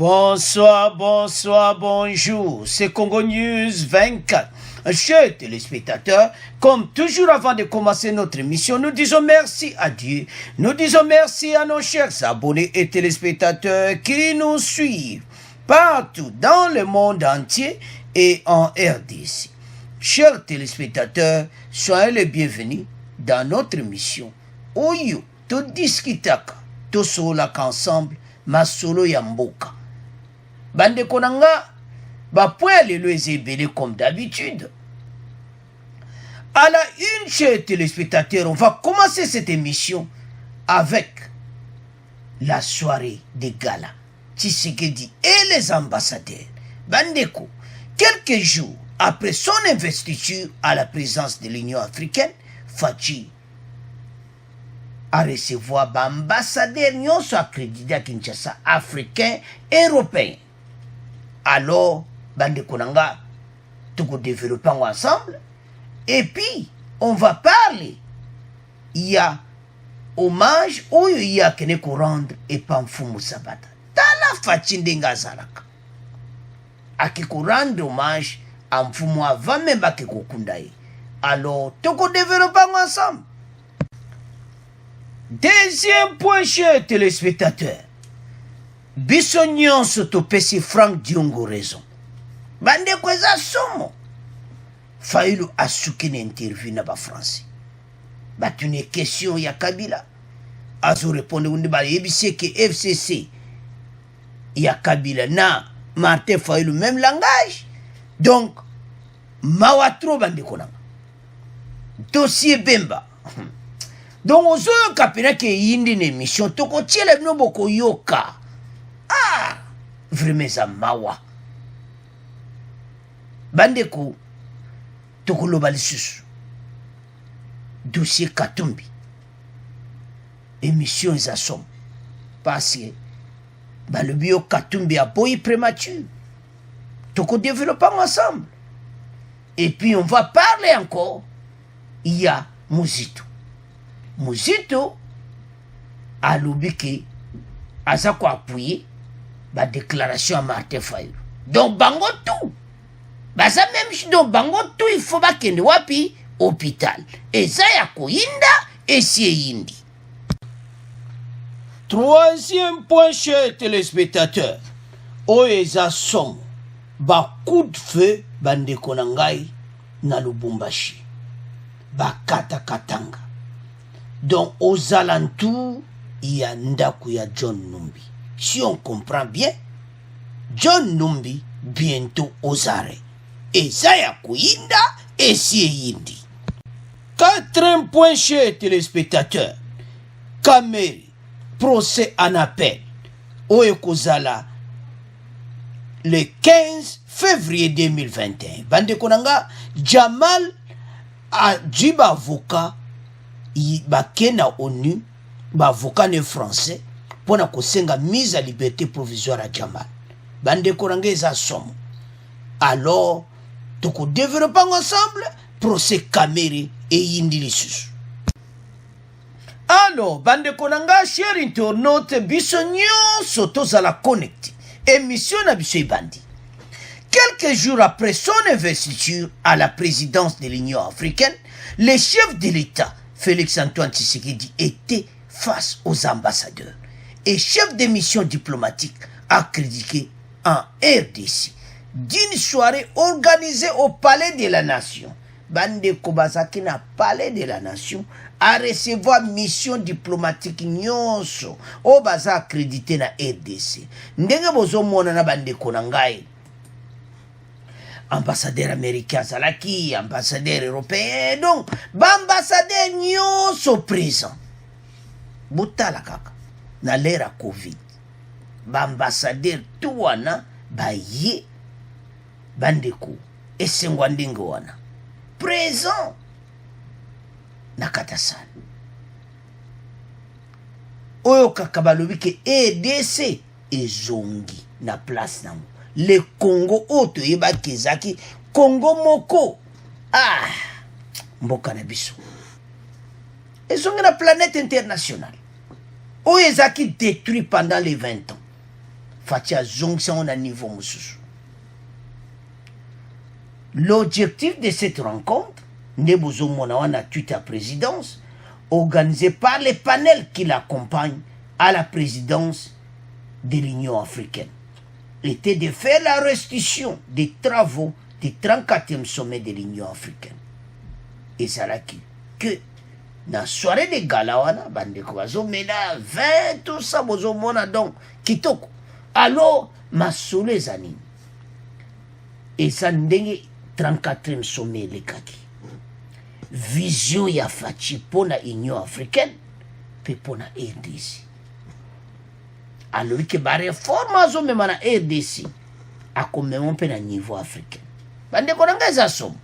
Bonsoir, bonsoir, bonjour. C'est Congo News 24. Chers téléspectateurs, comme toujours avant de commencer notre émission, nous disons merci à Dieu. Nous disons merci à nos chers abonnés et téléspectateurs qui nous suivent partout dans le monde entier et en RDC. Chers téléspectateurs, soyez les bienvenus dans notre émission. Oyo, to discutaka, to solaka ensemble, masolo ya mboka. Bande konanga, point le ezebele comme d'habitude. À la une, chers téléspectateurs, on va commencer cette émission avec la soirée des galas. Tshisekedi et les ambassadeurs. Bandeko, quelques jours après son investiture à la présidence de l'Union africaine, Fachi a recevoir l'ambassadeur nyonso accrédité à Kinshasa, africain, européen. Alors, bande konanga, tout développer ensemble. Et puis, on va parler. Il y a hommage où il y a qu'une qu'on rendre et pas mfumu sabata. Tala fachindenga zalaka. A qui qu'on rendre hommage à mfumu avant même à qui qu'on kundaye. Alors, tout développer ensemble. Deuxième point, chers téléspectateurs. Bissognon s'autopesi Franck Diongo raison. Bande kweza somo. Failu asuki n'interview na ba français. Batune question ya Kabila. Azo répondre unde ba yebise que FCC ya Kabila na Martin Failu même langage. Donc mawatro bande konanga. Dossier Bemba. Donc ozo kapena ke yindi ne mission toko tiele no boko yoka. Ah, vraiment ça mawa. Bandeko, tokolo balisusu. Dossier Katumbi. Émission za somme. Parce que, le bio Katumbi a boy prématuré. Toko développons ensemble. Et puis on va parler encore. Il y a Muzito. Muzito a l'obéi à ça quoi appuyer. La déclaration à Martin Fayulu. Donc, bango tout. Ça même si donc bango tout, il faut pas qu'il wapi hôpital. Et ça y a koinda et si indi. Troisième point, chers téléspectateurs. Oeza som. Coup de feu, bande konangai, na Lubumbashi. Kata Katanga. Donc, aux alentours, il y a Ndaku ya John Numbi. Si on comprend bien, John Numbi bientôt aux arrêts. Et ça y a Kouinda et si Yindi. Quatrième point, chers téléspectateurs. Kameri, procès en appel. Oekozala, le 15 février 2021. Bande Konanga, Jamal a dit avocat, il bakena ONU, avocat ne français. Pour la mise à liberté provisoire à Jamal. Bande Korangé za somme. Alors, toko développons ensemble, procès Kameri et Yindilisus. Alors, Bande Koranga, chers internautes, bisognon sotos à la connecter. Émission na bisoy bandi. Quelques jours après son investiture à la présidence de l'Union africaine, le chef de l'État, Félix-Antoine Tshisekedi, était face aux ambassadeurs et chef de mission diplomatique accrédité en RDC d'une soirée organisée au Palais de la Nation. Bande Kobazaki na Palais de la Nation a recevoir mission diplomatique nyonso o baza accrédité na RDC. Ndenge bozo mona na bande konangai. Ambassadeur américain Zalaki, ambassadeur européen, donc ambassadeur nyonso présent. Butala kaka. Na l'ère Covid, ambassadeur tout wana baye bandeko esengwandingo wana présent na katasana oyo kaka balobi ke EDC ezongi na place nango le Congo oto yebaki ezaki Congo moko mboka na biso ezongi na planète internationale oyo ezaki détruit pendant les 20 ans faci azongisa ngo na niveau mosusu. L'objectif de cette rencontre, nde bozomona wana tweet à présidence, organisé par les panels qui l'accompagnent à la présidence de l'Union africaine, était de faire la restitution des travaux du 34e sommet de l'Union africaine. Et ça là que na soirée de gala wana bandeko bazomela 20 tout ça bozomona donc kitoko. Alors masolo eza nini? Eza ndenge 34e sommet elekaki. Vision ya Faci pona Union africaine pe pona RDC. Alors que ba réforme azomema na RDC akomema mpe na niveau africain. Bandeko nanga eza somo.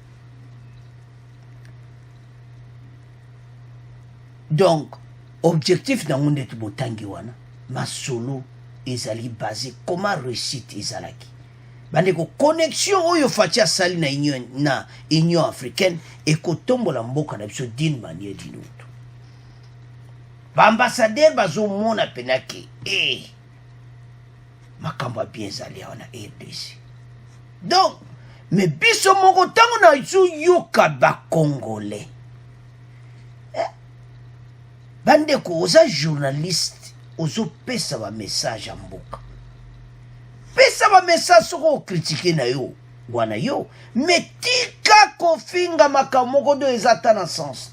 Donc, objectif dans mon botangi wana, masolo ezali basé comment réussite ezalaki. Bandeko connexion oyo Faci asali na Union africaine et kotombola mboka na biso d'une manière d'une autre. Ba ambassadeur bazomona penaki makambo bien ezali wana RDC. Donc, mais biso moko tango na isu yoka ba Congolais. Bandeko oza journaliste ozo pesa ba message mboka. Pesa ba message soko critiquer na yo wana yo, mais tika kofinga makamoko do ezata na sens.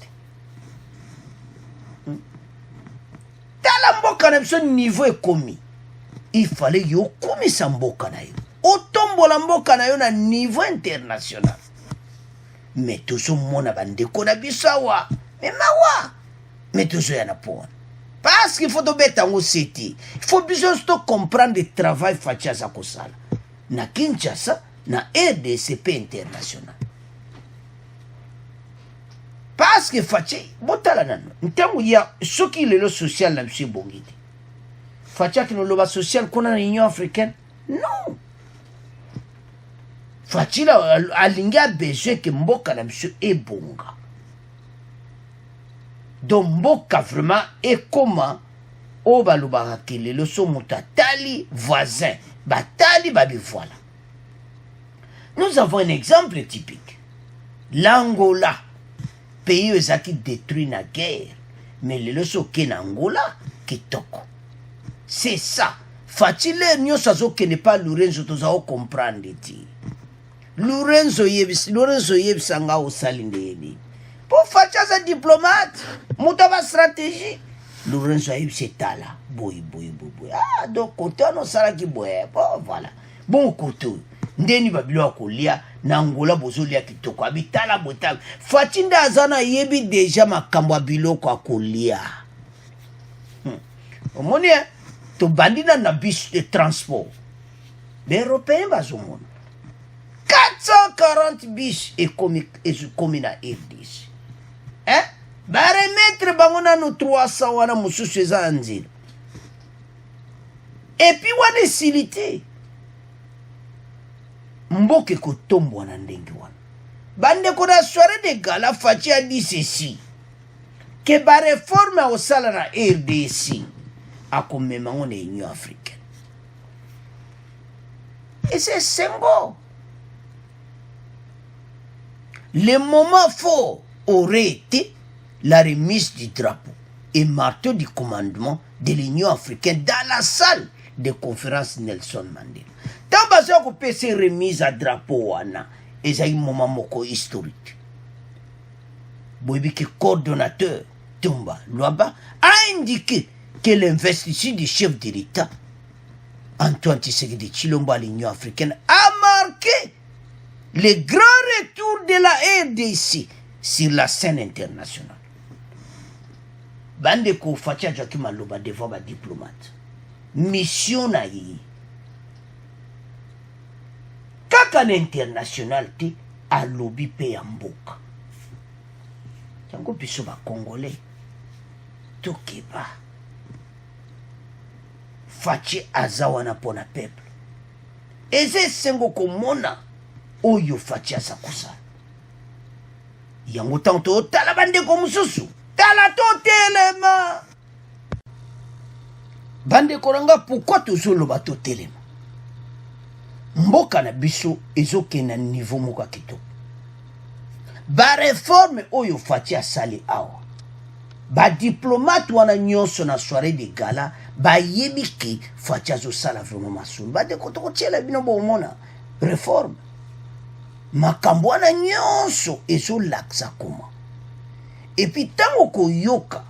Tala mboka na biso niveau ekomi. Il fallait yo komisa mboka na yo. Otombola mboka na yo na niveau international. Mais tozo mona bandeko na biso awa. Mais mawa. Mais toujours y en a pour. Parce qu'il faut te mettre en OCT. Il faut bien comprendre le travail Faci Azakosala. Na Kinshasa, na RDCP international. Parce que Faci, botala nano. Ntango ya soki lelo social na monsieur bongite. Faci ki no loba social kona na Union africaine? Non. Faci la alinga besoin que mboka na monsieur ebonga. Donc mboka vraiment et comment o balobaka ke lelo so moto atali voisin batali babi voilà. Nous avons un exemple typique. L'Angola, pays ezaki détruit na guerre, mais lelo so ke na Angola kitoko. C'est ça. Faci le nyonso azokende pa Lorenzo tozao comprendre ti. Lorenzo yebisanga osali ndeni. Pour Faci un diplomate, moutaba stratégie. Lorenzo a eu cet là. Boy. Ah, donc, côté on sala qui boy. Bon, voilà. Bon côté. Ndeni babilo kolia, na Angola bozolia kitoko. Abitala botab. Faci ndazana yebi déjà makambo bilo kwa kolia. Omoni, to bandina na bus de transport. Les Européens bazomona. 440 bis et comme na RDC. Baremetre bangona no 300 wana mususu eza nzira. Et puis wana silité. Mboke kotombwa na ndenge wana. Bande ko na soirée de gala Faci a dit ceci. Que ba réforme au sala na RDC a komema ngone Union africaine. Et c'est Senghor. Le moment fort aurait été la remise du drapeau et marteau du commandement de l'Union africaine dans la salle de conférence Nelson Mandela. Tant que vous pouvez se remise à drapeau, c'est un moment moko historique. Boibi que coordonnateur Tumba Luaba a indiqué que l'investiture du chef de l'État, Antoine Tshisekedi Tshilombo à l'Union africaine, a marqué le grand retour de la RDC sur la scène internationale. Bande ko Faci Joachim Maloba devant ba diplomate. Mission na yi. Kaka l'international te a lobby pe ya mboka. Yango biso ba Congolais. Tokeba. Faci azawana pona peuple. Eze sengo komona oyo Faci asakosala. Yango tanto tala bandeko mususu. Tala to telema. Bandeko nanga pourquoi toujours loba to telema? mboka na biso ezokenda niveau moko ya kitoko. Bareforme oyo Faci asali awa, badiplomate wana nyonso na soirée de gala bayebi ke Faci azosala vraiment masolo. Bandeko tokotiela bino bomona réforme makambo wana nyonso ezolakisa koma. Epi tango koyoka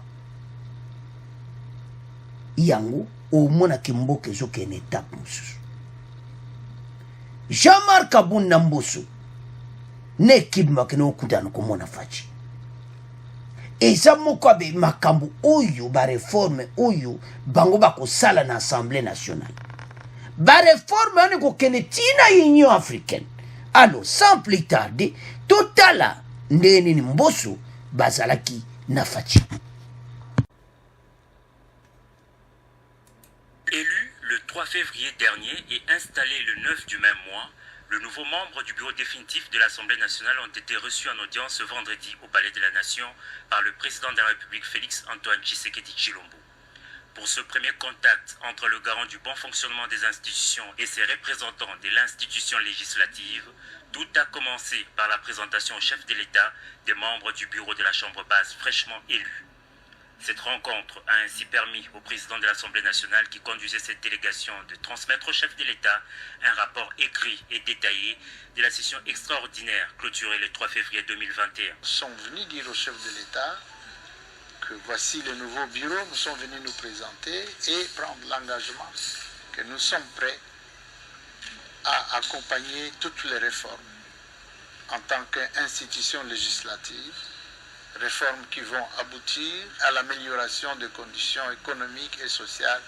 yango omona ke mboka ezokende etape mosusu. Jean-Marc Abunda Mboso ne ekipe makene okutana komona Faci. Eza moko abe makambo oyo bareforme oyo bango bakosala na Assemblée nationale. Bareforme ane kokende tina Union africaine. Alors sans plus tarder, totala ndeni ni Mboso bazalaki na Faci. Élu le 3 février dernier et installé le 9 du même mois, le nouveau membre du bureau définitif de l'Assemblée nationale ont été reçus en audience ce vendredi au Palais de la Nation par le président de la République Félix-Antoine Tshisekedi Tshilombo. Pour ce premier contact entre le garant du bon fonctionnement des institutions et ses représentants de l'institution législative, tout a commencé par la présentation au chef de l'État des membres du bureau de la Chambre basse fraîchement élus. Cette rencontre a ainsi permis au président de l'Assemblée nationale qui conduisait cette délégation de transmettre au chef de l'État un rapport écrit et détaillé de la session extraordinaire clôturée le 3 février 2021. Nous sommes venus dire au chef de l'État que voici le nouveau bureau, nous sommes venus nous présenter et prendre l'engagement que nous sommes prêts à accompagner toutes les réformes en tant qu'institution législative, réformes qui vont aboutir à l'amélioration des conditions économiques et sociales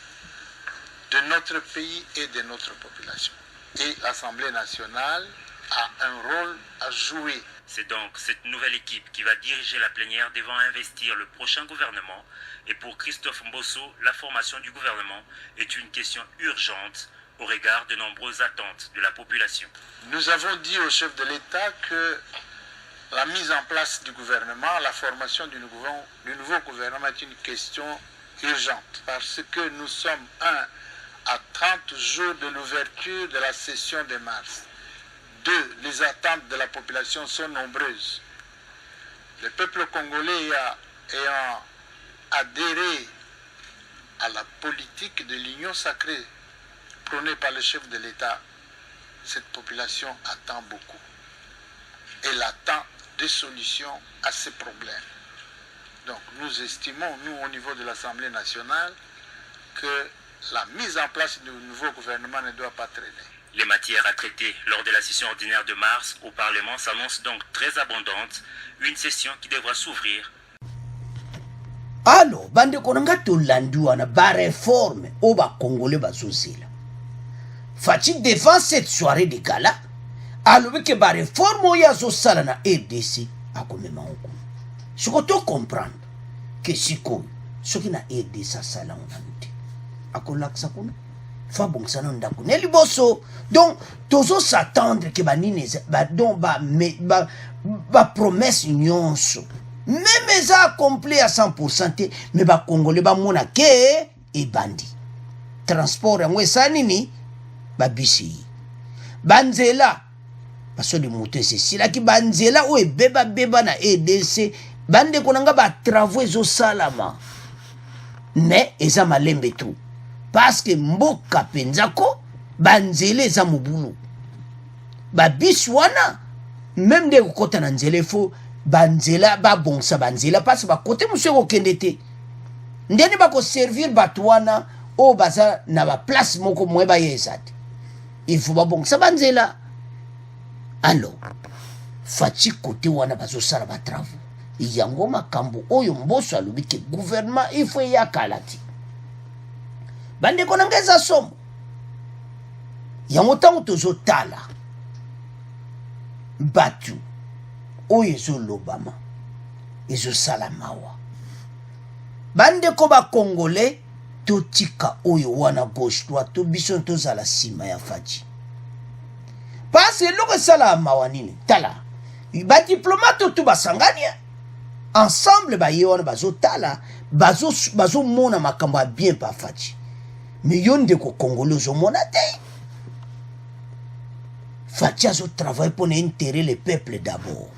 de notre pays et de notre population. Et l'Assemblée nationale a un rôle à jouer. C'est donc cette nouvelle équipe qui va diriger la plénière devant investir le prochain gouvernement. Et pour Christophe Mboso, la formation du gouvernement est une question urgente au regard de nombreuses attentes de la population. Nous avons dit au chef de l'État que la mise en place du gouvernement, la formation du nouveau gouvernement est une question urgente parce que nous sommes à 30 jours de l'ouverture de la session de mars. 2. Les attentes de la population sont nombreuses. Le peuple congolais ayant adhéré à la politique de l'union sacrée prônée par le chef de l'État, cette population attend beaucoup. Elle attend des solutions à ces problèmes. Donc nous estimons, nous au niveau de l'Assemblée nationale, que la mise en place du nouveau gouvernement ne doit pas traîner. Les matières à traiter lors de la session ordinaire de mars au Parlement s'annoncent donc très abondantes, une session qui devra s'ouvrir. Alors, bande konanga tolandi wana ba réforme o ba congolais bazozela. Faci devant cette soirée de gala, alobi ke ba réforme o ya zo sala na RDC akomema oko. Soko to comprendre que siko soki na RDC sala ona nte. Akolaksa kuna fa bongsana ndako ne liboso. Donc tozo s'attendre que banini ba promesse nyonso même eza accompli à 100% mais ba congolais ba mona ke e bandi transport yango esa nini ba bisi banzela baso de moto esila ki banzela o ebeba na EDC bande konanga ba travaux ezo salama mais eza malembe tout parce que mboka penzako banzela eza mobulu ba bisi wana même de kokota na nzela fo banzela ba bonsa banzela parce ba kote monsieur kokende te ndeni ba ko servir batwana o baza na ba place moko mweba yezati il faut ba bonsa banzela. Alors Faci kote wana bazo sala ba travaux yango makambo oyo Mboso alobi ke gouvernement il faut yakalati bande konangeza somo yango tango tozo tala batu oyo ezolobama ezosala mawa bande ko ba congolais totika oyo wana gauche droite to biso tozala sima ya Faci parce que loko sala mawa nini tala ba diplomate to basangani ensemble ba yewana bazotala bazo mona makambo bien pa Faci mais yonde ko congolais zo mona te Fatia zo travail pour intérêt le peuple d'abord.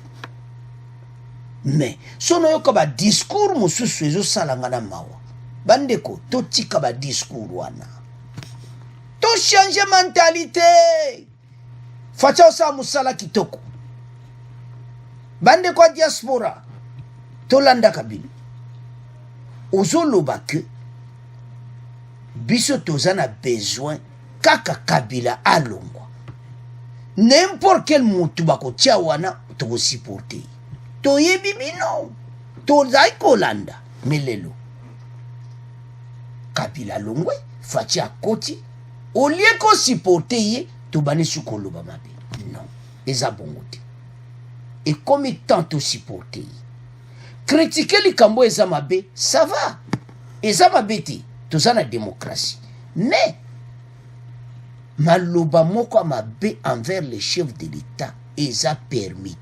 Mais sono yoka ba discours mususu ezo salanga na mawa. Bandeko to tika ba discours wana. To changer mentalité. Fatia osa musala kitoko. Bandeko diaspora. To landa kabili. Ozo loba que biso tozana besoin kaka Kabila alongwa. N'importe quel mutu bako tia wana to supporter. To yebi bino. To zai kolanda. Melelo. Kabila longwe. Fatia koti. Au lieu ko supporter ye. To bani sukolo ba mabe. Non. Eza bongote. Et comme il tente de supporter. Critiquer les cambo eza mabe. Ça va. Eza mabe te. Tout ça la démocratie. Mais maloba moko mabe envers les chefs de l'État eza permis.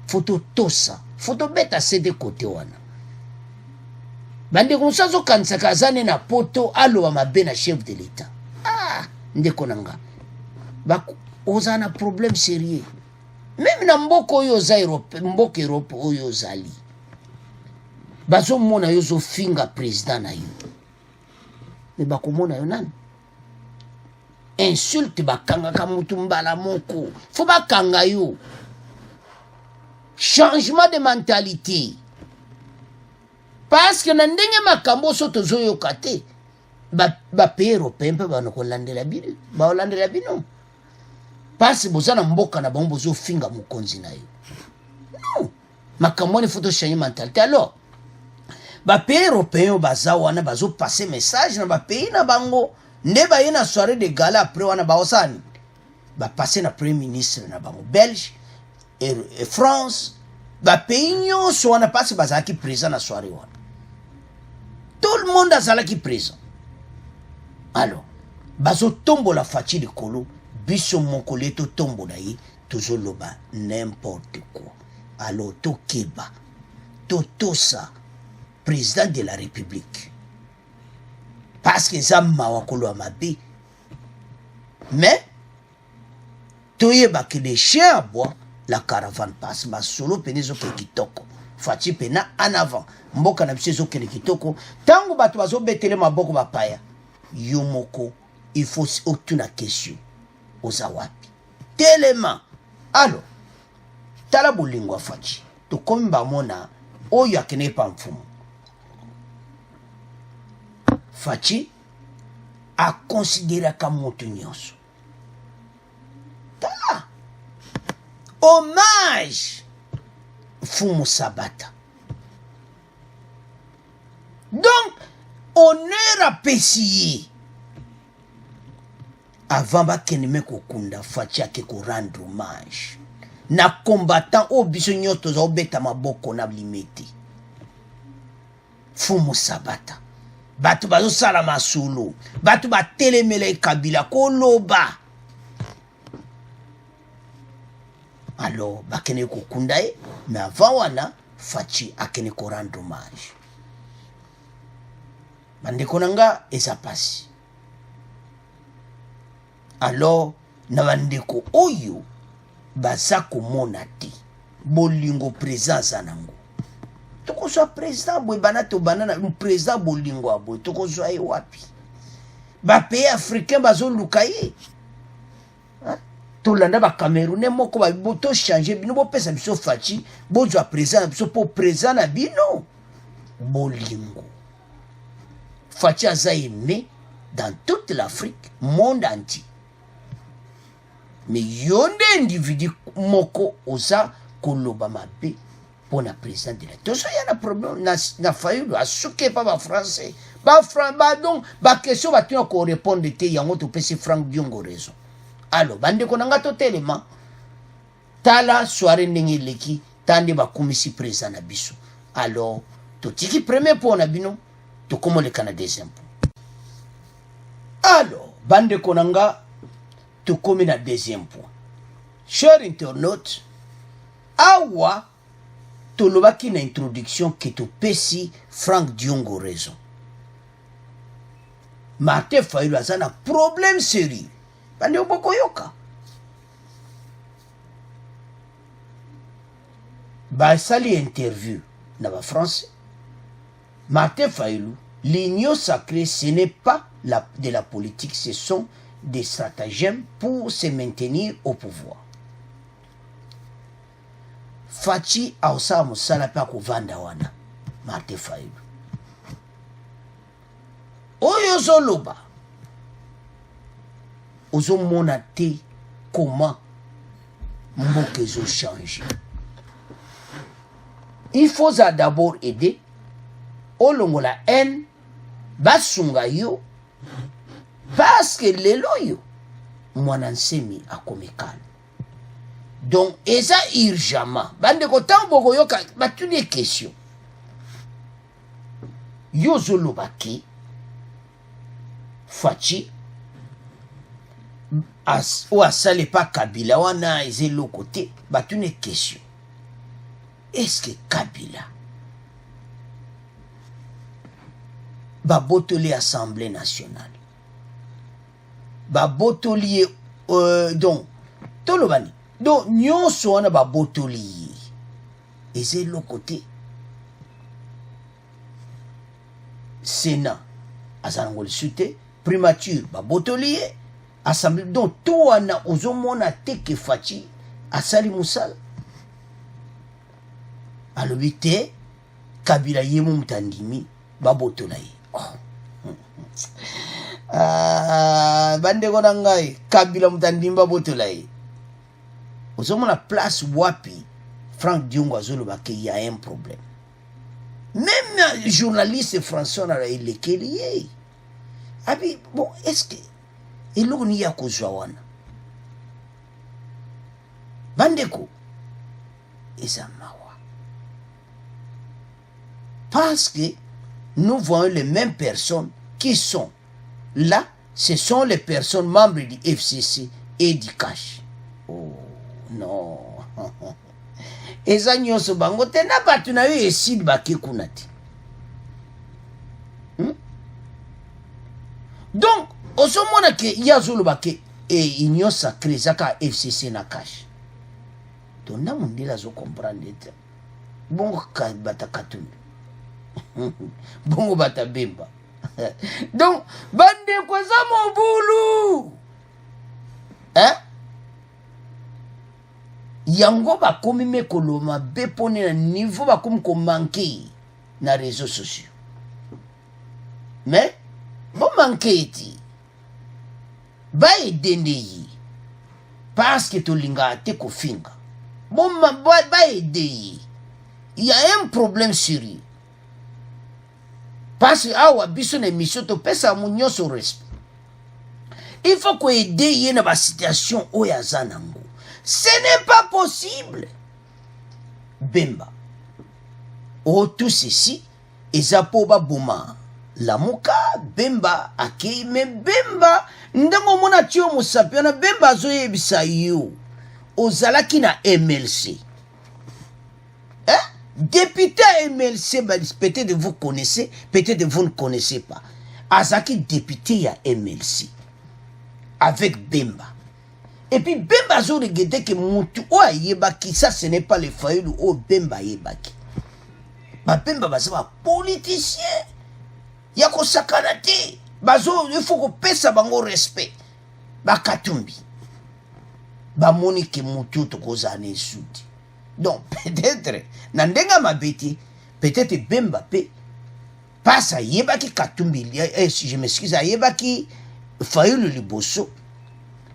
Faut tout ça. Faut tout mettre à ces deux côtés wana. Bande konsazo kanisa kazane na poto alo mabe na chef de l'État. Ah, ndeko nanga. Bako ozana problème sérieux. Même na mboko oyo za Europe, mboko Europe oyo zali. Bazo mona yo zo finga président na yo. Mais bako mona yo nani? Insulte bakanga ka mutu mbala moko. Faut bakanga yo. Changement de mentalité. Parce que na ndenge makambo soto zo yo kate. Ba pays européen pe bano kolandela bino. Ba holandela bino. Parce que bozana mboka na bango bozo finga mukonzi na yo. Non. Makambo ne faut changer mentalité. Alors, ba pays européen baza wana bazo passer message na ba pays na bango. Ne ba yena soirée de gala après wana ba osani. Ba passer na premier ministre na bango Belge et France. Ba pays nyonso wana passe bazaki présent na soirée wana. Tout le monde azalaki présent. Alors, bazo tombo la fachi de kolo. Biso mokole to tombo na ye toujours loba n'importe quoi. Alors to keba to ça président de la République parce que ça mawakolo amabe. Mais to yeba que les chiens aboient la caravane passe ma solo penezo ke kitoko fachi pena en avant mboka na biso ke kitoko tango bato bazo betele maboko bapaya yomoko il faut aucune question ozawapi tellement. Alors tala bolingo fachi to komba mona oyo akene pa mfumu fachi a considéré comme moto nyonso tala hommage Fumu Sabata. Donc honneur à Pessie avant bakeneme kokunda fachi ake ko rendre hommage na combattant o biso nyoto za obeta maboko na limiti Fumu Sabata batu bazo sala masulu batu ba telemele Kabila koloba. Alors bakene kokunda e mais avant wana fachi akene ko rendre hommage bandeko nanga eza pasi. Alors na bandeko oyo baza komona te bolingo présence nango toko so président boy banato banana président bolingo abo toko so ay wapi ba pays africain bazo lukaye to landa ba Camerounais moko ba boto changer bino bo pesa biso fachi bozo président biso po président na bino bolingo fachi aza aimé dans toute l'Afrique monde entier. Mais yonde individu moko osa koloba mabe pour la président de la. Tout ça y a un problème na failli à souke pas ba français. Ba donc ba question ba tu ko répondre te yango to pesi Frank Diongo raison. Alors bande ko nanga to tellement tala soirée ndenge leki tande ba komisi président na biso. Alors to tiki premier point na bino to komo le Canada deuxième point. Alors bande ko nanga tout comme un deuxième point. Chers internautes, awa tolobaki na introduction que to pesi Frank Diongo raison. Martin Fayulu azana problème sérieux. Bande oboko yoka. basali interview na ba français. Martin Fayulu, l'union sacrée, ce n'est pas de la politique, ce sont des stratagèmes pour se maintenir au pouvoir. Fachi aosa musala pa kovanda wana Martin Fayulu. Oyo zoloba ozomona te comment mboka ezo changer. Il faut d'abord aider olongola haine basunga yo parce que lelo yo mwana nsemi akomekana. Donc eza urgemment bande ko tambo koyoka batuni question yo zoloba ki Fachi ou asale pas Kabila wana eze lo côté batune question. Est-ce que Kabila babotoli Assemblée nationale babotoli donc tolobani donc nyonso wana babotoli eze lo côté Sénat azangol sute primature babotoli assemblée donc tout wana ozomona te ke Fachi asali musala alobi te Kabila yemu mutandimi babotola ye. Bande ko nangai Kabila mutandimi babotola ye. Ozomona place wapi Franck Diongo azoloba ke y a un problème. Même journaliste français on a ilekeli. Abi bon est-ce que eloko ni ya kozwa wana bandeko eza mawa parce que nous voyons les mêmes personnes qui sont là, ce sont les personnes membres du FCC et du CACH. Oh non. Eza nyonso bango te na batu na yo esili bakekuna te. Donc osomona ke yazoloba ke union sacrée zaka FCC na CACH. Donc na mundela zo comprendre te. Bongo ka bata katumbi. Bongo bata bemba. Donc bande kwa za mobulu. Hein? Yango ba komi mekoloma bepone na niveau ba komi ko manquer na réseaux sociaux. Mais bon manquer eti. Ba edende yi. Parce que tolinga te ko finga. Bon ba ede yi. Il y a un problème sérieux. Parce que awa biso na émission to pesa munyo so respect. Il faut qu'on aide yi na ba situation oyaza nango. Ce n'est pas possible. Bemba. Oh tout ceci ezapo ba boma. La muka Bemba akei me Bemba ndango mona tio musapiona Bemba zo yebisa yo ozalaki na MLC. Hein? Député MLC, peut-être vous connaissez, peut-être vous ne connaissez pas. Azaki député à MLC avec Bemba. Et puis Bemba zo regretté que mutu o ayebaki ça ce n'est pas le Fayulu o Bemba yebaki. Ba Bemba bazaba politicien. Yako sakana te. Bazo il faut ko pesa bango respect. Ba katumbi. Ba monike mutu to kozane sudi. Donc peut-être nandenga mabeti peut-être Bemba pe passe à yebaki katumbi si je m'excuse à yebaki Fayulu liboso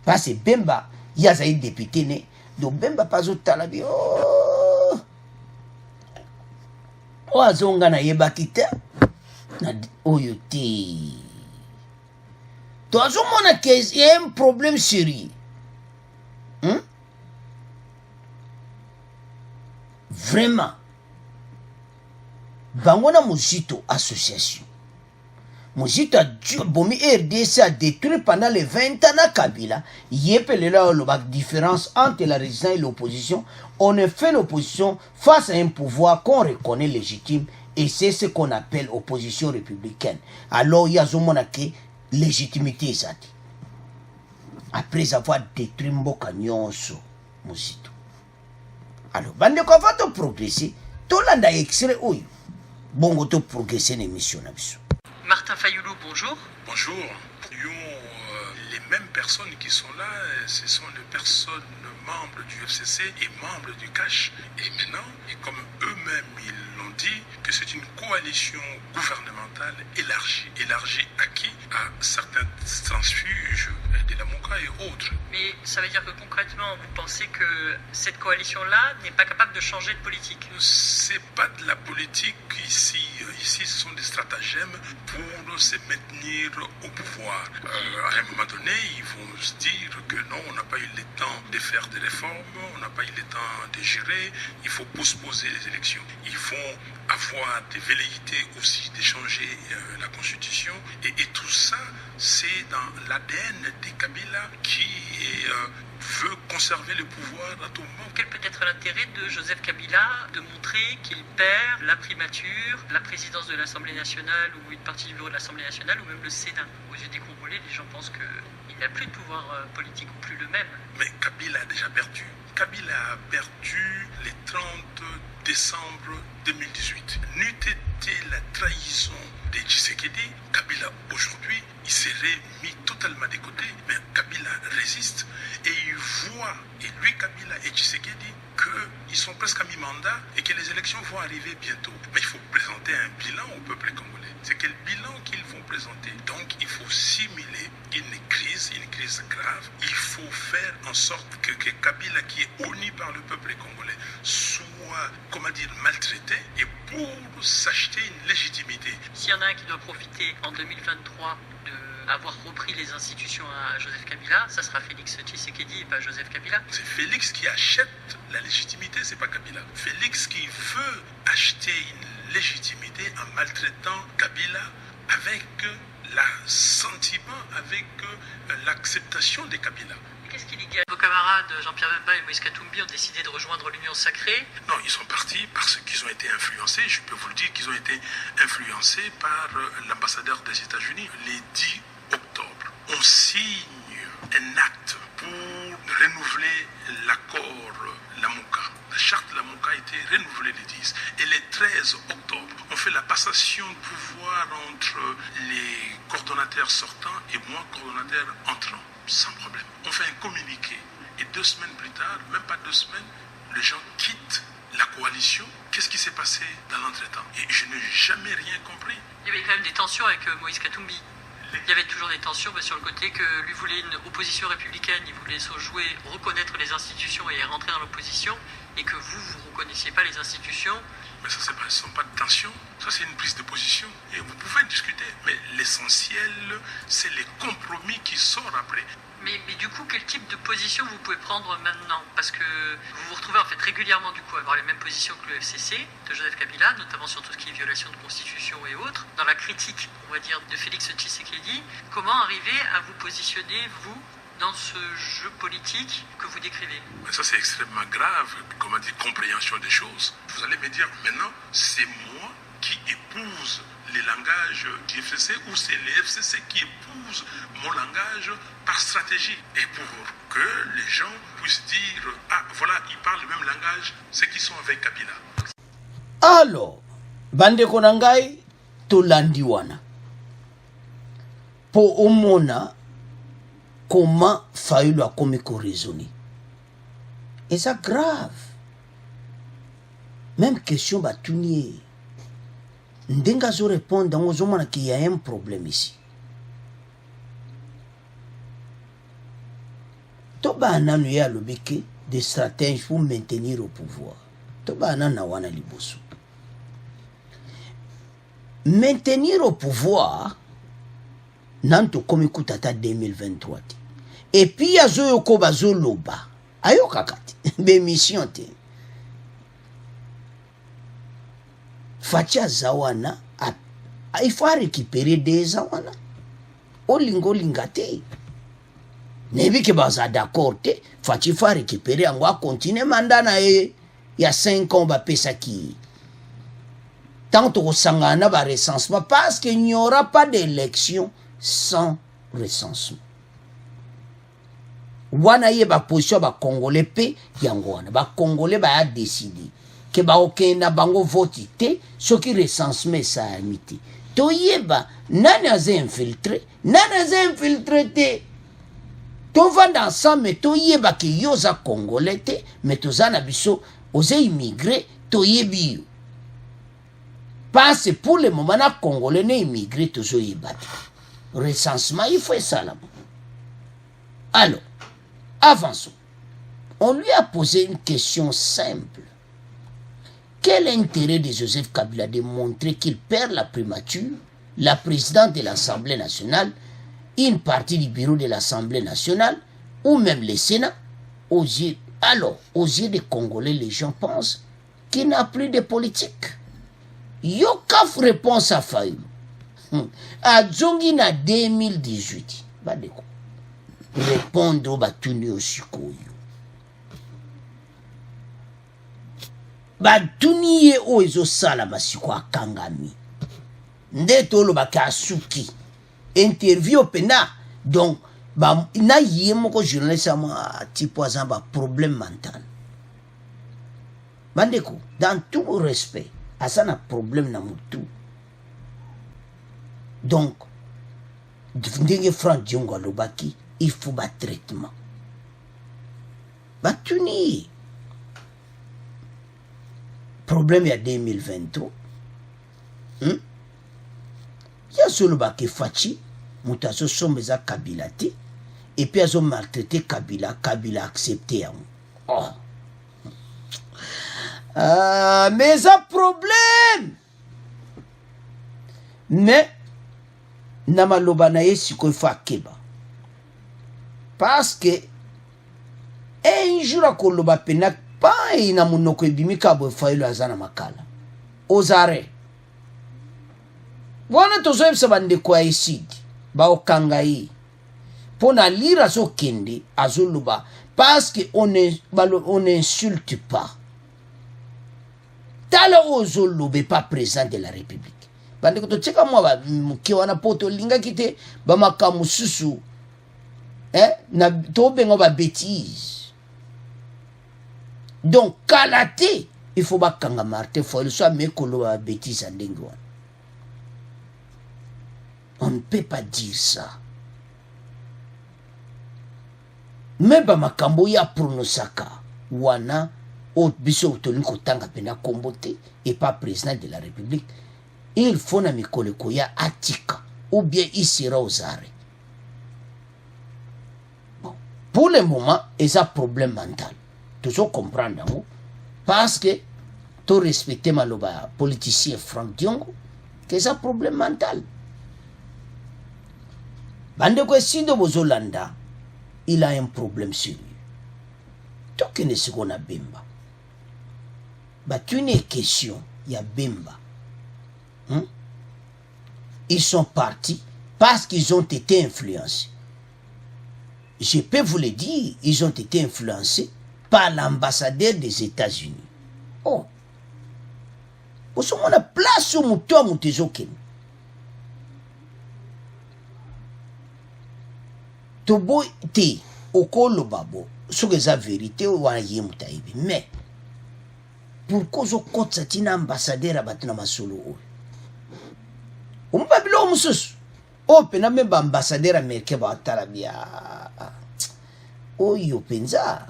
parce que Bemba yaza yi député né donc Bemba pas au talabi oh azonga na yebaki te na oyo te to azomona que y a un problème sérieux. Vraiment bangona Muzito association Muzito a bomi RDC a détruit pendant les 20 ans à Kabila yepelela la différence entre la résistance et l'opposition. On a fait l'opposition face à un pouvoir qu'on reconnaît légitime et c'est ce qu'on appelle opposition républicaine. Alors il y a zomonake légitimité ça après avoir détruit Mboka nyonso Muzito Alors bandeko avant to progresser tolanda extrait oyo bongo to progresser l'émission na biso. Martin Fayoulou, bonjour. Bonjour. Les mêmes personnes qui sont là, ce sont les personnes membres du FCC et membres du CACH. Et maintenant, et comme eux-mêmes ils l'ont dit, que c'est une coalition gouvernementale élargie. Élargie à qui? À certains transfuges de la MOCA et autres. Mais ça veut dire que concrètement, vous pensez que cette coalition-là n'est pas capable de changer de politique? C'est pas de la politique ici. Ici, ce sont des stratagèmes pour se maintenir au pouvoir. À un moment donné, ils vont se dire que non, on n'a pas eu le temps de faire des réformes, on n'a pas eu le temps de gérer, il faut postposer les élections. Ils vont avoir des velléités aussi de changer la constitution. Et tout ça, c'est dans l'ADN des Kabila qui veut conserver le pouvoir à tout moment. Quel peut être l'intérêt de Joseph Kabila de montrer qu'il perd la primature, la présidence de l'Assemblée nationale ou une partie du bureau de l'Assemblée nationale ou même le Sénat? Aux yeux des Congolais, les gens pensent qu'il n'a plus de pouvoir politique ou plus le même. Mais Kabila a déjà perdu. Kabila a perdu le 30 décembre 2018. N'eût été la trahison de Tshisekedi, Kabila aujourd'hui, il serait mis totalement de côté. Mais Kabila résiste et il voit, et lui Kabila et Tshisekedi, qu'ils sont presque à mi-mandat et que les élections vont arriver bientôt. Mais il faut présenter un bilan au peuple congolais. C'est quel bilan qu'ils vont présenter? Donc il faut simuler une crise grave. Il faut faire en sorte que Kabila, qui est honni par le peuple congolais, soit, maltraité et pour s'acheter une légitimité. S'il y en a un qui doit profiter en 2023 d'avoir repris les institutions à Joseph Kabila, ça sera Félix Tshisekedi et pas Joseph Kabila. C'est Félix qui achète la légitimité, c'est pas Kabila. Félix qui veut acheter une légitimité en maltraitant Kabila avec l'assentiment, avec l'acceptation de Kabila. Qu'est-ce qui ligue? Vos camarades Jean-Pierre Bemba et Moïse Katumbi ont décidé de rejoindre l'Union sacrée. Non, ils sont partis parce qu'ils ont été influencés. Je peux vous le dire qu'ils ont été influencés par l'ambassadeur des États-Unis. Le 10 octobre, on signe un acte pour renouveler l'accord Lamouka. La charte Lamouka a été renouvelée le 10. Et le 13 octobre, on fait la passation de pouvoir entre les coordonnateurs sortants et moi, coordonnateur entrant. Sans problème. On fait un communiqué et 2 semaines plus tard, même pas 2 semaines, les gens quittent la coalition. Qu'est-ce qui s'est passé dans l'entretemps? Et je n'ai jamais rien compris. Il y avait quand même des tensions avec Moïse Katumbi. Il y avait toujours des tensions sur le côté que lui voulait une opposition républicaine, il voulait se jouer, reconnaître les institutions et rentrer dans l'opposition, et que vous ne reconnaissiez pas les institutions. Mais ça, ce ne sont pas de tension, ça c'est une prise de position. Et vous pouvez discuter, mais l'essentiel, c'est les compromis qui sortent après. Mais du coup, quel type de position vous pouvez prendre maintenant? Parce que vous vous retrouvez en fait régulièrement du coup à avoir les mêmes positions que le FCC de Joseph Kabila, notamment sur tout ce qui est violation de constitution et autres. Dans la critique, on va dire, de Félix Tshisekedi, comment arriver à vous positionner, vous, dans ce jeu politique que vous décrivez? Mais ça c'est extrêmement grave, compréhension des choses. Vous allez me dire maintenant, c'est moi qui épouse les langages du FCC ou c'est le FCC qui épouse mon langage par stratégie. Et pour que les gens puissent dire, ah voilà, ils parlent le même langage, ceux qui sont avec Kabila. Alors, bandeko na ngai tolandi wana po omona comment Fayulu akomi ko raisonner. Et ça grave. Même question batunier. Ndenga zo répondre dans ozomona qu'il y a un problème ici. Toba nanu ya lobeke des stratèges pour maintenir au pouvoir. Toba nana wana liboso. Maintenir au pouvoir nanto komi kutata 2023. Et puis yazo yoko bazo loba. Ayo kakati. Be mission te. Fatia zawana il faut récupérer des zawana. Olingo lingate. Nebi ke baza d'accord te. Fatia faut récupérer en va continuer mandana e ya 5 ans ba pesa ki. Tant au sangana ba recensement parce qu'il n'y aura pas d'élection sans recensement. wana ye ba position ba congolais pe yango wana ba congolais ba a décider ke ba okenda bango vote te soki recensement sa amité to yeba nani aza infiltré te to vanda ensemble to yeba ke yo za congolais te mais to za na biso oza immigré to yebi yo parce pour le moment na congolais ne immigré to zo yeba recensement il faut ça là. Alors avançons. On lui a posé une question simple. Quel intérêt de Joseph Kabila de montrer qu'il perd la primature, la présidente de l'Assemblée nationale, une partie du bureau de l'Assemblée nationale, ou même le Sénat? Aux yeux des Congolais, les gens pensent qu'il n'a plus de politique. Yokaf réponse à Fayou. À Dzongina 2018. Badeko. Répondre au batuni au sikoyo. Batuni ye o ezo sala masiko akangami. Ndeto lo bakasuki. Interview pena. Donc, na yé moko journaliste ama tipo azamba problème mental. Bandeko, dans tout respect, asana problème na mutu. Donc, ndenge Franck Diongo alobaki, il faut un traitement. Batuni. Problème il y a 2023. Il y a solo baki Fachi, mutazo sombeza Kabila te, et puis ils ont maltraité Kabila accepté. Oh. Mais ça problème. Mais namaloba na yesi ko fa keba. Parce que un jour à koloba pena pa ina munoko ebimika bo failo azana makala. Ozare. Wana tozo ebisa bande kwa isidi. Ba okangai. Pona lira zo kende azoluba parce que on n'insulte pas. Tala ozolube pas président de la République. Bande ko to cheka mwa ba mke wana poto linga kite ba makamususu. Na to bengo ba bêtise. Donc kalate il faut ba kanga Martin faut soit mekolo ba bêtise andenge wana. On ne peut pas dire ça. Mais ba makambo ya pronosaka wana o biso toni ko tanga pena kombote et pas président de la République. Il faut na mikole ko ya atika ou bien il sera aux arrêts. Bon, pour le moment, il y a un problème mental. Toujours comprendre parce que tu respectes maloba politicien Franck Diongo que c'est un problème mental. Bande ko sindo bozolanda, il a un problème sérieux. Toke ne se kona bemba. Tu une question, il y a bemba. Ils sont partis parce qu'ils ont été influencés. Je peux vous le dire, ils ont été influencés par l'ambassadeur des États-Unis. Oh. Vous savez, on a place où mon toit, mon tézoken. Tobo te, okolo babo, ce que c'est la vérité, ou à yé moutaïbi. Mais, pourquoi je compte ça, tina ambassadeur à battre ma solo? On va bien musus. Oh, pena même ambassadeur américain va tarabia. Oh, yo penza.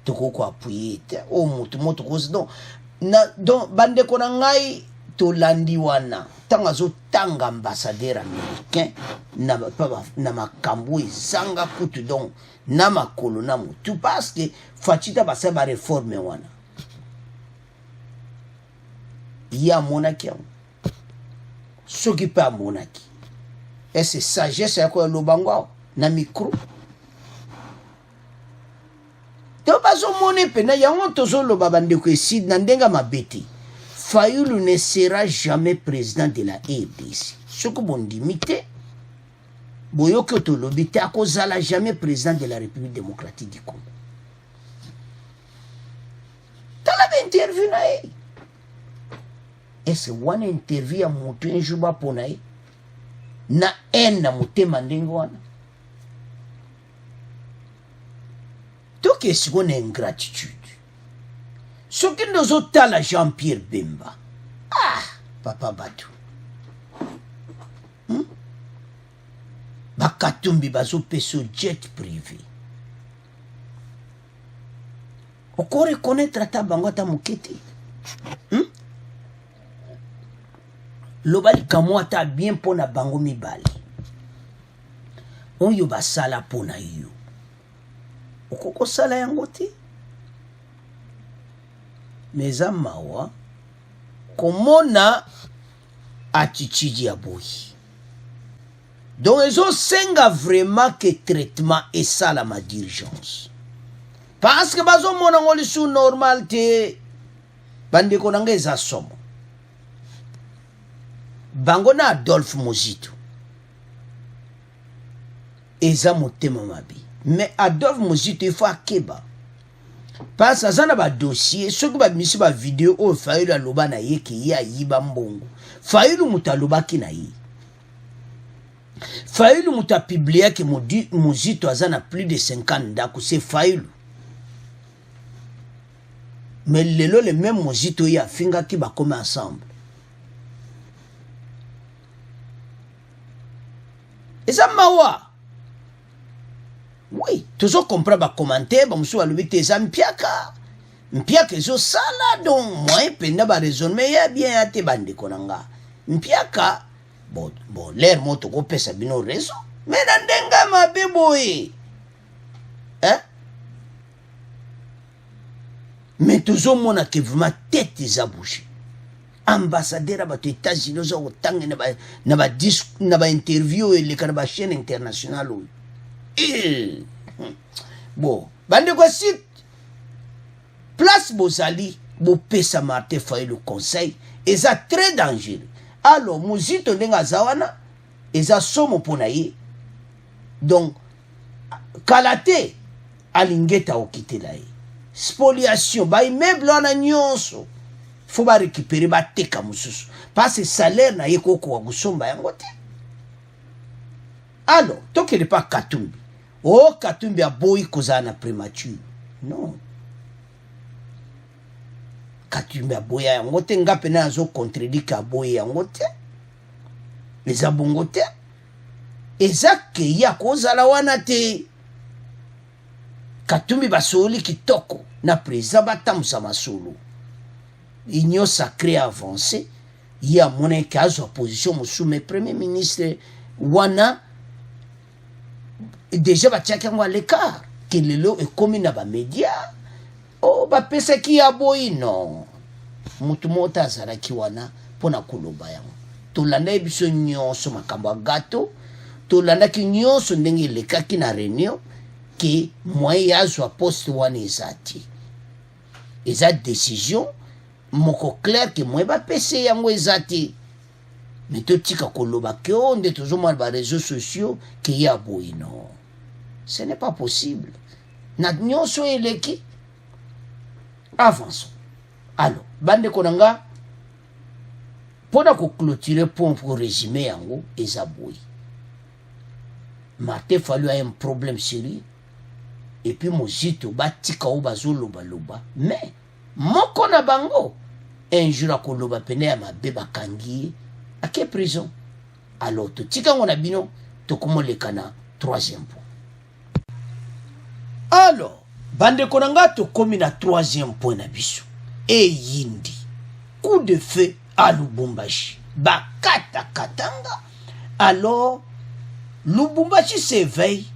Toko ko appuyer. Oh, moto cause donc. Na donc bande ko ngai to landi wana. Tanga zo tanga ambassadeur américain na pa na makambo ezanga kutu donc na makolo na mutu parce que fatita ba sa réforme wana. Ya monaki. Ce qui peut à monaki. Et c'est sagesse à quoi le bango na micro. Donc pas au monnaie pena yango tozo lo babande ko sid na ndenga mabeti. Fayoulou ne sera jamais président de la RDC. Ce que bon limité boyoko to lobité à cause la jamais président de la République démocratique du Congo. T'as la interview na e. Est-ce one interview à mutu un jour ba ponae na en na mutema ndengo wana. toke siko na ingratitude soki ndozotala Jean-Pierre Bemba papa bato bakatumbi bazopesa jet privé oko reconnaître ata bango ata moke te loba likamwa ata bien mpo na bango mibale oyo basala mpo na yo okokosala yango te me eza mawa komona attitude ya boyi donc ezosenga vraiment que traitement esalama d'urgence parce que bazomona ngo lisu normal te bandeko na nga eza somo bango na Adolphe Muzito eza motema mabi mais Adolphe Muzito ifo akeba parce que aza na badossier soki bamisi bavideo oyo Fayulu aloba na ye ke ye ayiba mbongo Fayulu moto alobaki na ye Fayulu moto apibliaki Muzito aza na plus de 50 ndako c'est Fayulu mais lelo le même Muzito ye afingaki bakome ensemble eza mawa oui toujours comprendre ba commentaire ba musu alobi te eza mpiaka ezosala donc moi penda ba raisonnement ya bien ate bandeko nanga mpiaka bon l'air moto ko pesa bino raison mais na ndenga mabe boye mais toujours mona que vraiment tête eza bouché ambassadeur à bato États-Unis ozo kotanga na ba interview eleka na ba chaîne internationale bon bande ko site place bozali bopesa Martin Fayulu conseil eza très dangereux alors Muzito ndenga zawana eza somo pona ye donc kalate alingeta okitela ye spoliation ba immeuble wana nyonso faut ba récupérer ba teka mususu parce que salaire na ye koko wa kusomba yango te alors tokele pa Katumbi Katumbi a boyi kozana prémature non Katumbi a boyi yango te ngape na azo contredire ka boyi yango te eza bongo te eza ke ya kozala wana te Katumbi basoli kitoko na président batamusa masolo union sacrée avancée il y a mon cas opposition sous mes premier ministre wana déjà batiaki yango à l'écart que lelo ekomi na bamédia bapesaki ya boyi non mutu moko azalaki wana mpona koloba yango tolanda biso nyonso makambo ya gato tolandaki nyonso ndenge elekaki na réunion ke moyen ya azwa poste wana eza te eza décision moko clair ke moyen bapesa yango eza te me totika koloba ke o nde tozomona baréseaux sociaux ke ya boyi non ce n'est pas possible na nyonso eleki avançons alors bandeko na nga mpona koclôturer pont pour résumer yango eza boyi Martin Fayulu a un problème sérieux et puis Muzito batika o bazolobaloba mais moko na bango un jour akoloba pene ya mabe bakangi à quelle prison alors totika ngo na bino tokomoleka na troisième point alors bandeko na nga tokomi na troisième point na biso eyindi coup de feu à Lubumbashi bakata katanga alors Lubumbashi s'éveille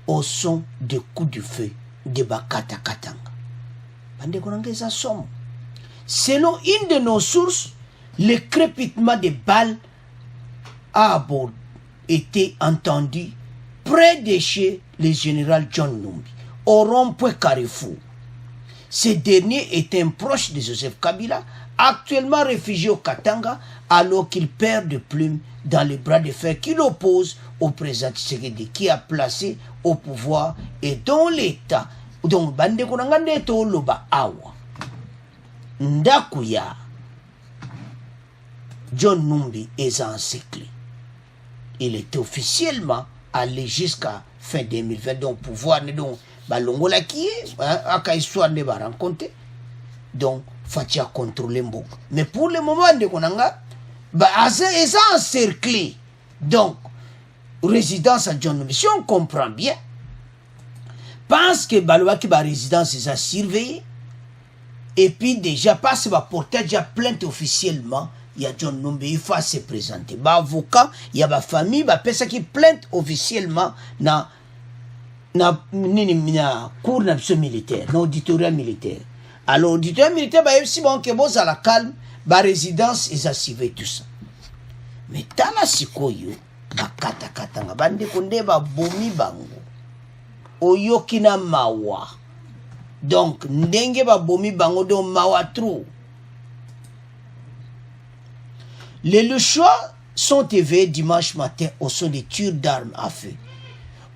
au son de coups de feu de bakata katanga bandeko na nga eza somo selon une de nos sources le crépitement des balles a été entendu près de chez le général John Numbi, au rond-point Carrefour. Ce dernier est un proche de Joseph Kabila, actuellement réfugié au Katanga, alors qu'il perd de plume dans les bras de fer qui l'oppose au président Tshisekedi, qui a placé au pouvoir et dont l'État, donc bande konangande to loba awa, ndakuya John Numbi est encerclé. Il est officiellement allé jusqu'à fin 2020, donc pouvoir donc balongola qui aka histoire de ba rencontrer donc fatia contrôler mboka mais pour le moment de konanga ba eza encerclé donc résidence à John Numbi si on comprend bien pense que balobaki ba résidence eza surveillée et puis déjà passe va porter déjà plainte officiellement il y a John Numbi il faut se présenter ba avocat il y a ba famille ba pesa qui plainte officiellement na cour na militaire na auditorium militaire alors auditorium militaire ba si bon que boza la calme ba résidence ils assurer tout ça mais tala sikoyo bakata katanga bande konde ba bomi bango oyokina mawa donc ndenge ba bomi bango do mawa trop les choix sont éveillés dimanche matin au son des tirs d'armes à feu.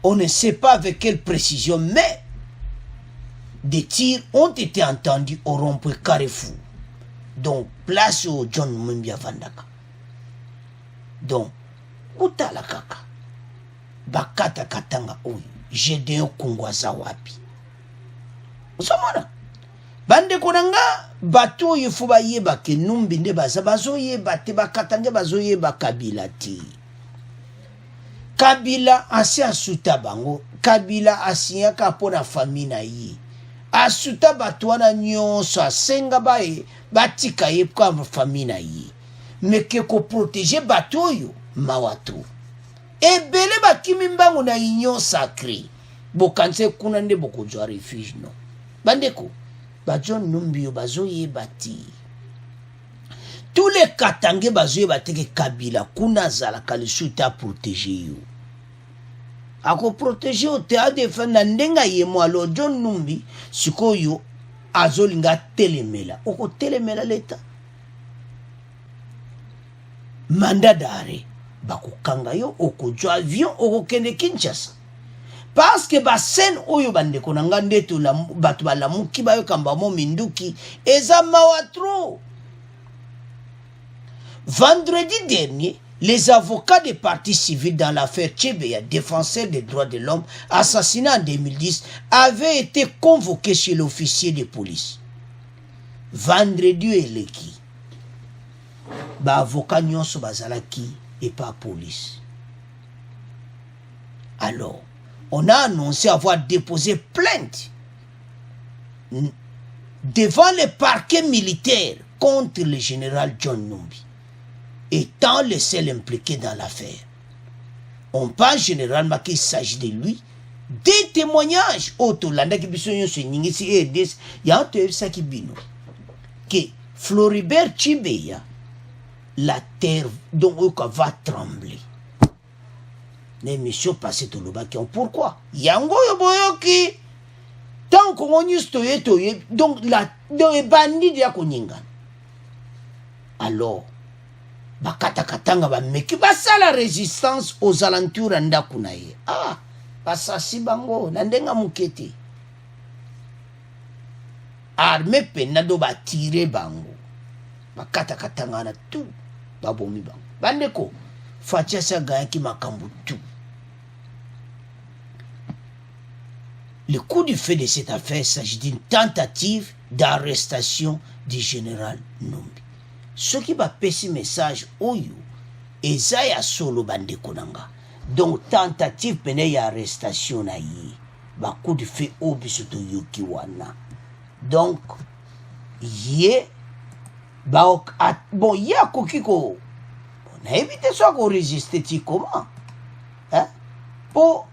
On ne sait pas avec quelle précision, mais des tirs ont été entendus au rond-point Carrefour. Donc, place au John Mumbia Vandaka. Donc, Uta la kaka. Bakata katanga oyo. Jedeo kungwaza wapi. Usomona. Bande konanga bato yifuba yeba ke numbi nde bazo yeba te bakatange bazo yeba Kabila ti. Kabila asi asuta bango, Kabila asinyaka pona famille na ye. Asuta bato wana nyonso asenga bae batika ye kwa famille na ye. Mais que ko protéger bato yo mawatu. Ebele bakimi mbango na union sacrée. Bokanse kuna nde bokozwa refuge no. Bandeko John Numbi bazo ye bati. Tous les Katangé bazo ye bati ke Kabila kuna zala kalisuta protéger yo. Ako protéger o te a defenda ndenga ye mo alo John Numbi sikoyo azolinga telemela. Oko telemela leta. Mandat d'arrêt bakokanga yo okojo avion okokende Kinshasa. Parce que ba scène oyo bande konanga ndeto la batu ba lamuki ba yo kamba mo minduki eza mawatro. Vendredi dernier, les avocats des partis civils dans l'affaire Tchebeya, défenseurs des droits de l'homme, assassiné en 2010, avaient été convoqués chez l'officier de police. Vendredi eleki. Ba avocat nyonso bazalaki et pas police. Alors, on a annoncé avoir déposé plainte devant le parquet militaire contre le général John Numbi, étant le seul impliqué dans l'affaire. On parle généralement qu'il s'agit de lui. Des témoignages que Floribert Tchebeya, la terre donc va trembler. L'émission passée tout le bac. Pourquoi? Yango yoboyoki. Tant qu'on y est, donc la bandit de Yakoninga. Alors, bakata katanga ba meki basa la résistance aux alentours ndakunaye. Ah, basasi bango nandenga mukete. Armée penado ba tirer bango. Bakata katanga na tout babomi bango. Bandeko fatia sa gayaki makambu tout. Le coup du fait de cette affaire s'agit d'une tentative d'arrestation du général Numbi. Ce qui va passer message oyo ezaya solo bande konanga. Donc tentative pene ya arrestation na yi. Ba coup du fait obisoto yoki wana. Donc ye ba bon ya kokiko. On a évité ça qu'on résiste ti comment? Hein? Pour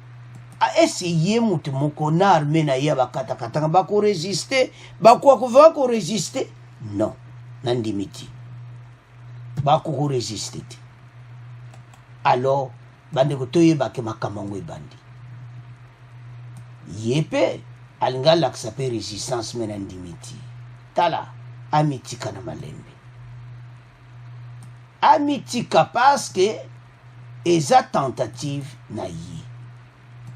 essayer mutu moko na armée na ya bakata katanga ba ko résister, ba ko ko résister? Non, nandimiti. Ba ko résister. Alors bande ko toye ba ke makamangwe bandi. Yepe alinga laksape résistance menandimiti. Tala amitika na malembe. Amitika parce que eza tentative na yi.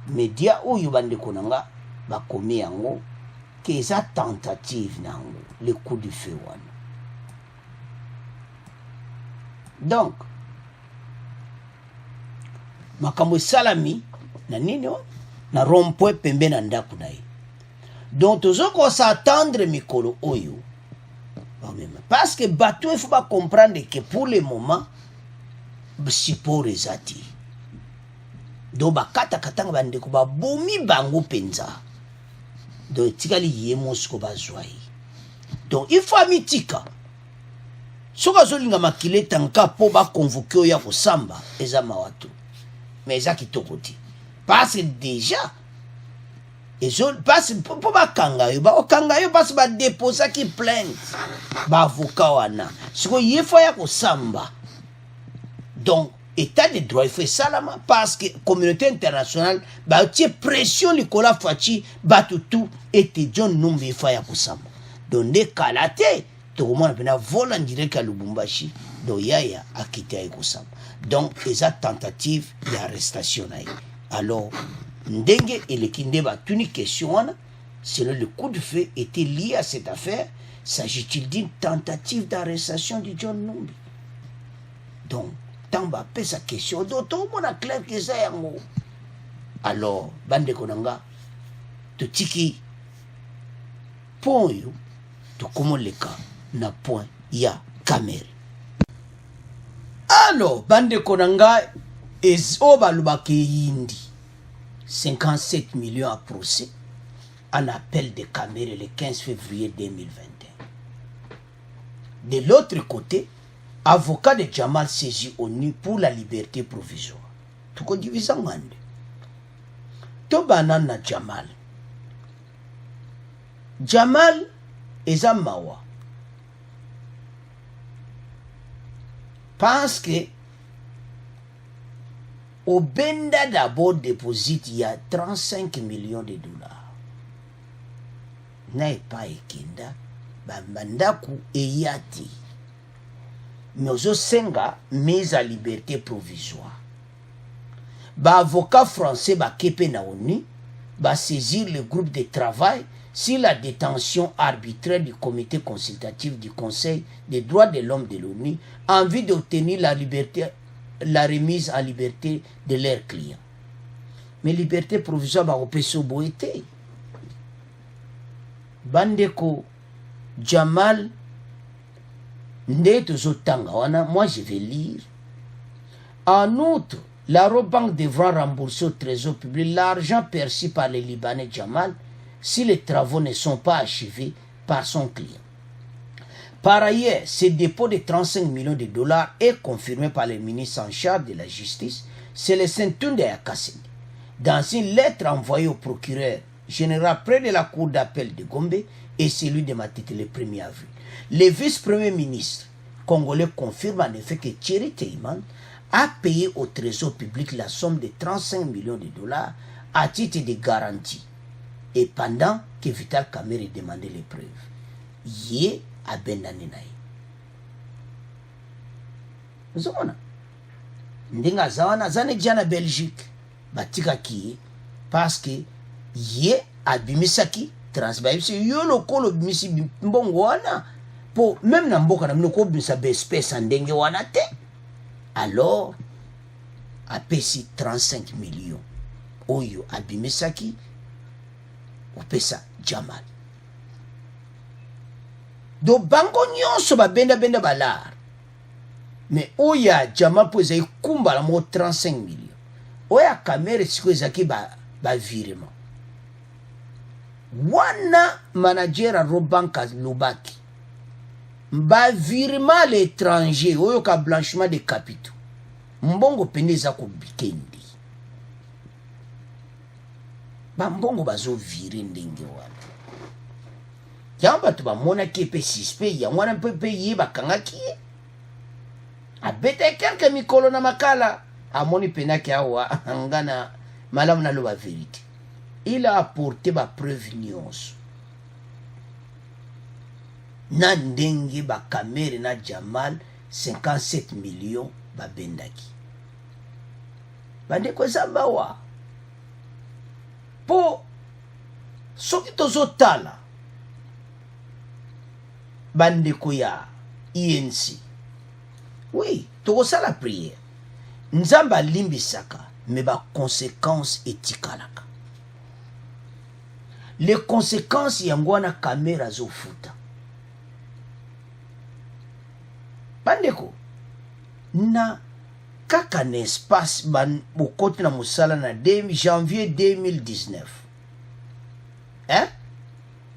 Média oyo bande konanga bakomi yango ke eza tentative nango le coup du feu wana. Donc makambo salami na nini na rond-point pembe na ndaku na ye Donc toujours qu'on s'attendre mikolo oyo. Parce que bateau il faut pas comprendre que pour le moment support ezati. Donc bakata katanga bandeko ba bomi bango penza. Donc tikali yemo sko bazwai. Donc il faut mitika. Soka zolinga makile tanka po ba convoquer ya kosamba eza mawatu. Mais eza kitokoti. Parce que déjà parce pour ba kangayo ba okangayo parce ba déposer qui plainte ba avocat wana. Siko yefo ya kosamba. Donc état de droit il fait ça là parce que communauté internationale ba tie pression Nicolas Fachi ba tout et John Numbi fa ya kosamba. Donc ne kalate to comment on a volé en direct à Lubumbashi donc yaya a quitté Ekosam. Donc les tentatives d'arrestation alors ndenge et le kindeba tuni question selon le coup de feu était lié à cette affaire. S'agit-il d'une tentative d'arrestation de John Numbi? Donc tamba pe sa question d'autant on a clair que ça yango alors bande konanga to tiki point yo to comment le cas na point ya caméra. Alors bande konanga es obalubake yindi 57 millions à procès en appel de caméra le 15 février 2021. De l'autre côté, avocat de Jamal saisi ONU pour la liberté provisoire. Tout qu'on divise en monde. To banana Jamal. Jamal est un mawa. Parce que au Benda d'abord déposite il y a 35 millions de dollars. N'est pas ekenda, bandaku eyati. Mais aux senga mise à liberté provisoire. Ba avocat français ba kepe na ONU ba saisir le groupe de travail sur la détention arbitraire du comité consultatif du Conseil des droits de l'homme de l'ONU en vue d'obtenir la remise en liberté de leurs clients. Mais liberté provisoire ba opeso boete. Bandeko Jamal Ndeto Zotanga wana, moi je vais lire. En outre, la Robank devra rembourser au trésor public l'argent perçu par le Libanais Jamal si les travaux ne sont pas achevés par son client. Par ailleurs, ce dépôt de 35 millions de dollars est confirmé par le ministre en charge de la justice, Célestin Tunde Akassene, dans une lettre envoyée au procureur général près de la cour d'appel de Gombe et celui de Matete le 1er avril. Le vice-premier ministre congolais confirme en effet que Thierry Teyman a payé au trésor public la somme de 35 millions de dollars à titre de garantie et pendant que Vital Kamerhe demandait les preuves. Yé a bendanenaï. Vous avez Ndenga zawana zane djana Belgique batika ki parce que yé a bimisaki transbaïbisi yolo kolo bimisi mbongo wana po même na mboka na mnoko bimisa be espèce ndenge wana te. Alors a pesi 35 millions oyo a bimisaki opesa Jamal. Do bango nyonso ba benda balar. Mais oya Jamal po ezai kumba la mo 35 millions. Oya Kamerhe siko ezaki ba virement. Wana manager a Robanka Lubaki. Ba virement l'étranger oyo ka blanchiment de capitaux. Mbongo peneza ko bikendi. Ba mbongo bazo vire ndenge wana. Yamba to ba mona ki pe sispe ya wana pe ye bakanga ki. Abete quelques mikolo na makala amoni penaki awa ngana malamu na loba vérité. Il a apporté ma preuve nyonso. Na ndenge ba Kamerhe na Jamal 57 millions ba bendaki. Bandeko zambawa. Po soki tozotala bandeko ya INC. Oui, tokosa la prière. Nzamba limbisaka mais ba conséquences éthiques. les conséquences yangwana caméra zo futa bandeko na kaka na espace ban bokoti na musala na janvier 2019 hein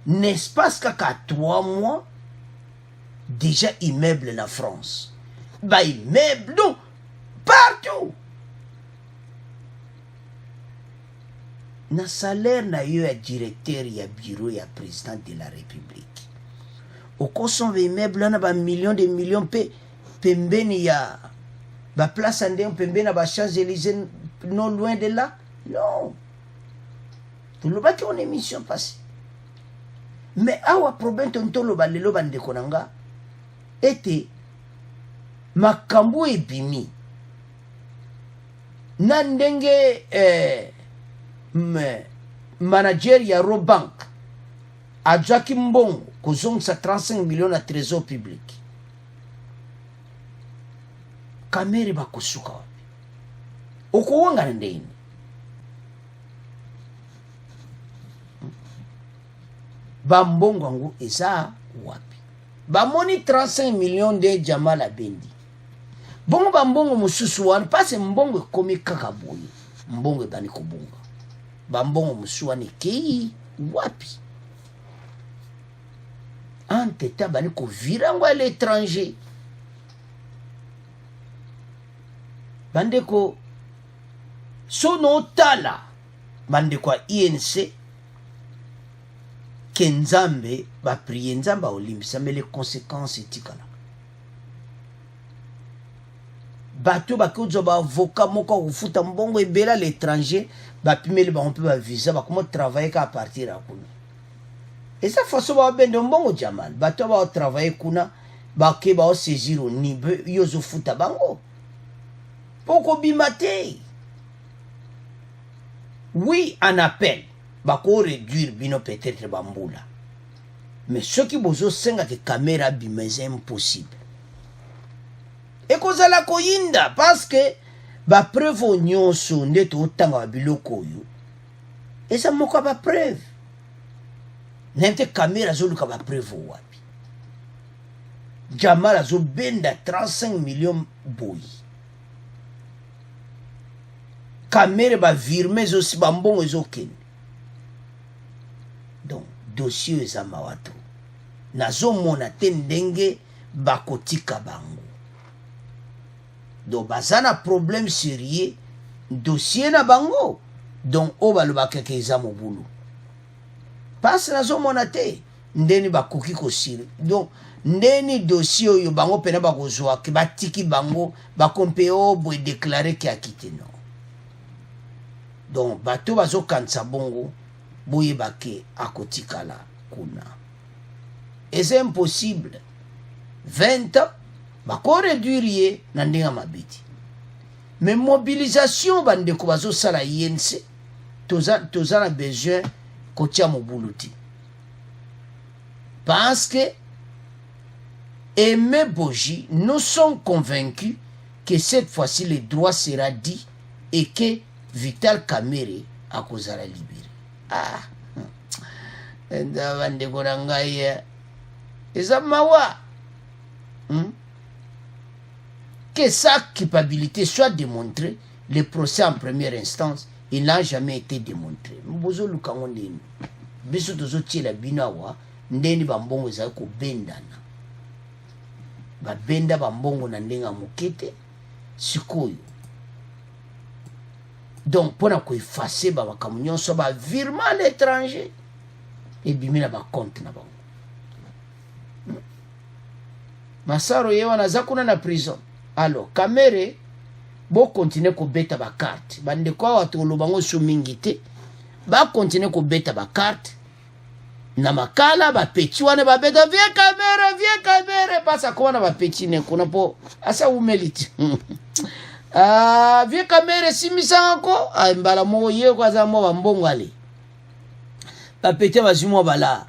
n'espace kaka 3 mois déjà immeuble na France ba immeuble donc partout na salaire na yo ya directeur ya bureau ya président de la république okosomba immeuble na ba millions de millions pe pembeni ya ba place ande pembeni na ba Champs-Élysées non loin de là non tout le baki on émission passée mais awa problème tontolo ba lelo bandeko nanga ete makambo ebimi na ndenge manager ya Robank ajaki mbongo kozongisa 35 millions na trésor public kamere bakosuka wapi okowangana ndeni bambongo yango eza wapi bamoni 35 millions de Jamala Bendi bongo bambongo mosusu wana pase mbongo ekomi kaka boye mbongo ebani kobonga bambongo mosusu wana ekei wapi anteta bani kovira yango à l'étranger bandeko sono tala bandeko ya INC ke nzambe baprie nzambe aolimbisa mais les conséquences etikala bato bakozwa baavocat moko kofuta mbongo ebela à l'étranger bapimeli bango mpe bavisa bakoma travailler ka à partir ya kuna eza façon babende mbongo jamal bato baotravaille kuna bake baosaisir oni yo ozofuta bango poko bima te oui en appel bako réduire bino peut-être bambula mais soki bozosenga ke caméra bima eza impossible ekozala koyinda parce que bapreuve nyonso nde totanga babiloko oyo eza moko ya bapreuve nente caméra azoluka bapreuve wapi Jamal azobenda 35 millions boyi caméra bavirme ezosi bambongo ezokende donc dossier eza mawa to nazomona te ndenge bakotika bango donc baza na problème sérieux dossier na bango donc oyo balobaka ke eza mobulu pasi nazomona te ndeni bakoki kosiri donc ndeni dossier oyo bango pena bakozwa ke batiki bango bakompe o boye déclaré ke akite non donc bato bazokanisa bongo boyeba ke akotikala kuna eza impossible 20 ans bakoréduire ye na ndenge mabiti mais mobilisation bandeko bazosala INC toza na besoin kotia mobulu ti parce que Aimé Boji, nous sommes convaincus que cette fois-ci le droit sera dit et que Vital Kamerhe akozala libéré. Ah, bandeko na ngai eza mawa que sa culpabilité soit démontrée. Le procès en première instance, il n'a jamais été démontré. Mbozo lukango ndeni biso tozotiela bino awa ndeni bambongo ezali kobendana babenda bambongo na ndenge ya moke te sikoyo donc mpona koefase bamakambo nyonso bavirement à l'étranger ebimi na bacompte na bango Masaro ye wana aza kuna na prison alors Kamerhe bokontinue kobeta bakarte bandeko awa toloba ngo so mingi te bakontinue kobeta bakarte na makala bapeti wana babeta vie Kamerhe pasa kona bapeti ne kuna po asa umeli ah vie Kamerhe simisango mbala mo ye kwa za mo bambongo ale bapeti bazimo bala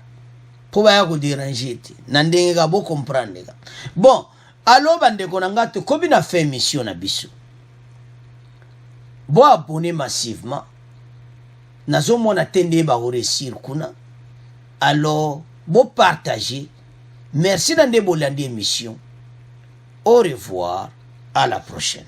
po baya ko déranger te na ndenge ka bo comprendre ka bon alors bandeko na ngato kobi na fait mission na biso bo abonner massivement nazomona tende ba réussir kuna. Alors bon partager. Merci dans des bolandi émission. Au revoir, à la prochaine.